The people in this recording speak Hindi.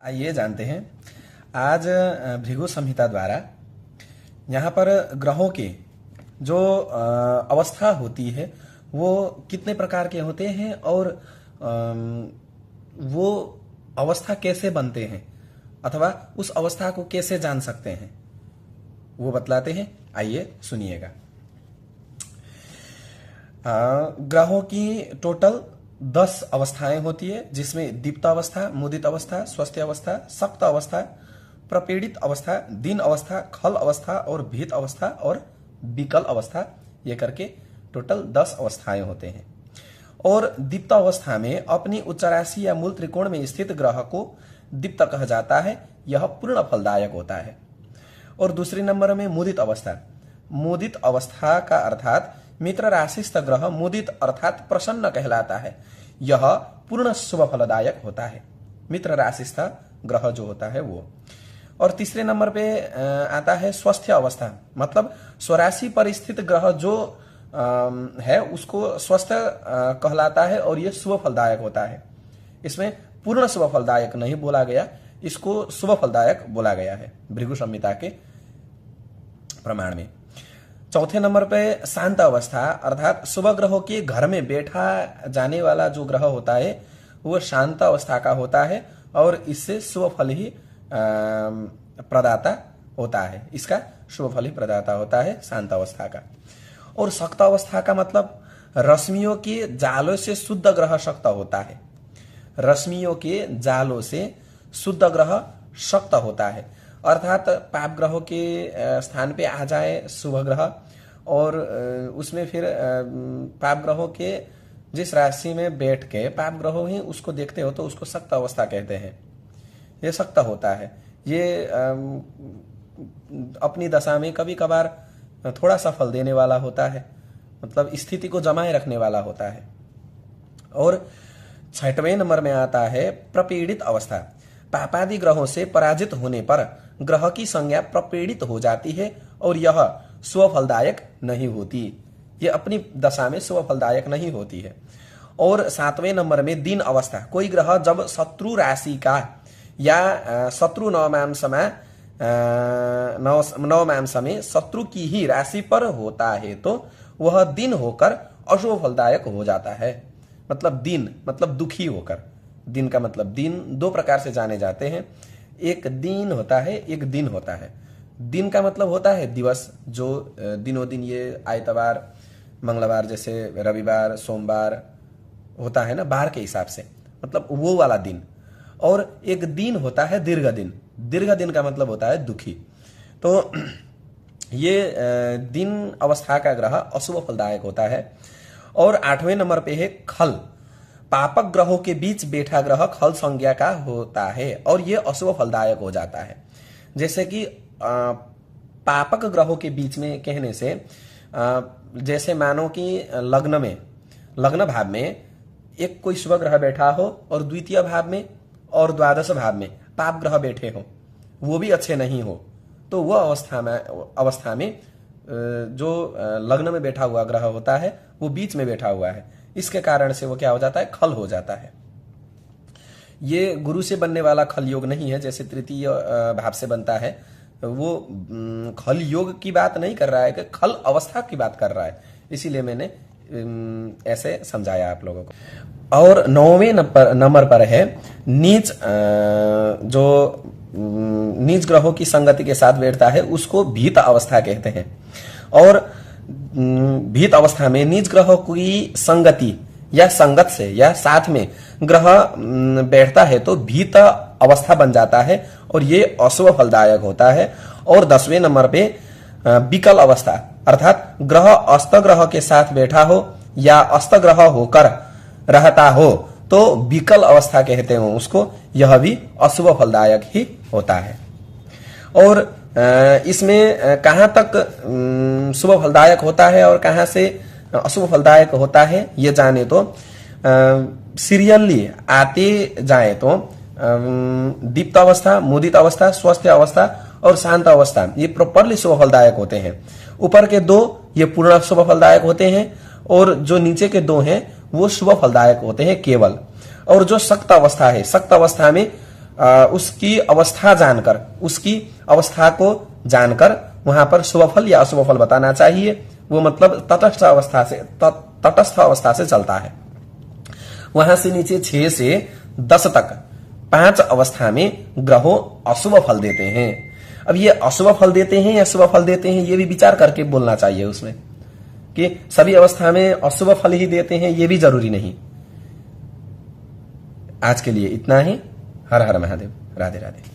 आइए जानते हैं आज भृगु संहिता द्वारा यहाँ पर ग्रहों के जो अवस्था होती है वो कितने प्रकार के होते हैं और वो अवस्था कैसे बनते हैं अथवा उस अवस्था को कैसे जान सकते हैं वो बतलाते हैं। आइए सुनिएगा। ग्रहों की टोटल 10 अवस्थाएं होती है, जिसमें दीप्त अवस्था, मुदित अवस्था, स्वस्थ अवस्था, सप्त अवस्था, प्रपीड़ित अवस्था, दीन अवस्था, खल अवस्था और भीत अवस्था और विकल अवस्था, ये करके टोटल 10 अवस्थाएं होते हैं। और दीप्त अवस्था में अपनी उच्च राशि या मूल त्रिकोण में स्थित ग्रह को दीप्त कहा जाता है, यह पूर्ण फलदायक होता है। और दूसरे नंबर में मुदित अवस्था। मुदित अवस्था का अर्थात मित्र राशिस्थ ग्रह मुदित अर्थात प्रसन्न कहलाता है, यह पूर्ण शुभ फलदायक होता है। मित्र राशिस्थ ग्रह जो होता है वो। और तीसरे नंबर पे आता है स्वस्थ अवस्था, मतलब स्वराशि पर स्थित ग्रह जो है उसको स्वस्थ कहलाता है और यह शुभ फलदायक होता है। इसमें पूर्ण शुभ फलदायक नहीं बोला गया, इसको शुभ फलदायक बोला गया है भृगु संहिता के प्रमाण में। चौथे नंबर पे शांत अवस्था, अर्थात शुभ ग्रहों के घर में बैठा जाने वाला जो ग्रह होता है वो शांत अवस्था का होता है और इससे शुभ फल ही प्रदाता होता है। इसका शुभ फल ही प्रदाता होता है शांत अवस्था का। और शक्त अवस्था का मतलब रश्मियों के जालों से शुद्ध ग्रह शक्त होता है। रश्मियों के जालों से शुद्ध ग्रह शक्त होता है, अर्थात पाप ग्रहों के स्थान पे आ जाए शुभ ग्रह और उसमें फिर पाप ग्रहों के जिस राशि में बैठ के पाप ग्रहों ही उसको देखते हो तो उसको शक्त अवस्था कहते हैं। ये शक्त होता है, ये अपनी दशा में कभी कभार थोड़ा सा फल देने वाला होता है, मतलब स्थिति को जमाए रखने वाला होता है। और 6वें नंबर में आता है प्रपीड़ित अवस्था। पापादि ग्रहों से पराजित होने पर ग्रह की संज्ञा प्रपीड़ित हो जाती है और यह शुभ फलदायक नहीं होती, यह अपनी दशा में शुभ फलदायक नहीं होती है। और 7वें नंबर में दीन अवस्था। कोई ग्रह जब शत्रु राशि का या शत्रु नवमांश में शत्रु की ही राशि पर होता है तो वह दीन होकर अशुभ फलदायक हो जाता है। मतलब दीन मतलब दुखी होकर। दिन का मतलब दिन 2 प्रकार से जाने जाते हैं, एक दिन होता है, एक दिन होता है। दिन का मतलब होता है दिवस, जो दिनों दिन ये आइतवार, मंगलवार जैसे रविवार, सोमवार होता है ना बार के हिसाब से, मतलब वो वाला दिन। और एक दिन होता है दीर्घ दिन। दीर्घ दिन का मतलब होता है दुखी। तो ये दिन अवस्था का ग्रह अशुभ फलदायक होता है। और 8वें नंबर पे है खल। पापक ग्रहों के बीच बैठा ग्रह खल संज्ञा का होता है और यह अशुभ फलदायक हो जाता है। जैसे कि पापक ग्रहों के बीच में कहने से जैसे मानो कि लग्न भाव में एक कोई शुभ ग्रह बैठा हो और द्वितीय भाव में और द्वादश भाव में पाप ग्रह बैठे हो, वो भी अच्छे नहीं हो, तो वह अवस्था में जो लग्न में बैठा हुआ ग्रह होता है वो बीच में बैठा हुआ है, इसके कारण से वो क्या हो जाता है, खल हो जाता है। ये गुरु से बनने वाला खल योग नहीं है, जैसे तृतीय भाव से बनता है, वो खल योग की बात नहीं कर रहा है, कि खल अवस्था की बात कर रहा है, इसीलिए मैंने ऐसे समझाया आप लोगों को। और 9वें नंबर पर है नीच, जो नीच ग्रहों की संगति के साथ बैठता है उसको भीत अवस्था कहते हैं। और भीत अवस्था में नीच ग्रहों की संगति या संगत से या साथ में ग्रह बैठता है तो भीत अवस्था बन जाता है और ये अशुभ फलदायक होता है। और 10वें नंबर पे विकल अवस्था, अर्थात ग्रह अस्त ग्रह के साथ बैठा हो या अस्त ग्रह होकर रहता हो तो विकल अवस्था कहते हो उसको, यह भी अशुभ फलदायक ही होता है। और इसमें कहाँ तक शुभ फलदायक होता है और कहाँ से अशुभ फलदायक होता है ये जाने तो सीरियली आते जाए तो दीप्त अवस्था, मुदित अवस्था, स्वस्थ अवस्था और शांत अवस्था ये प्रॉपरली शुभ फलदायक होते हैं। ऊपर के 2 ये पूर्ण शुभ फलदायक होते हैं और जो नीचे के 2 हैं वो शुभ फलदायक होते हैं केवल। और जो सक्त अवस्था है, सक्त अवस्था में उसकी अवस्था जानकर, उसकी अवस्था को जानकर वहां पर शुभ फल या अशुभ फल बताना चाहिए। वो मतलब तटस्थ अवस्था से चलता है। वहां से नीचे 6 से 10 तक 5 अवस्था में ग्रहों अशुभ फल देते हैं। अब ये अशुभ फल देते हैं या शुभ फल देते हैं, ये भी विचार करके बोलना चाहिए उसमें, कि सभी अवस्था में अशुभ फल ही देते हैं ये भी जरूरी नहीं। आज के लिए इतना ही। हर हर महादेव। राधे राधे।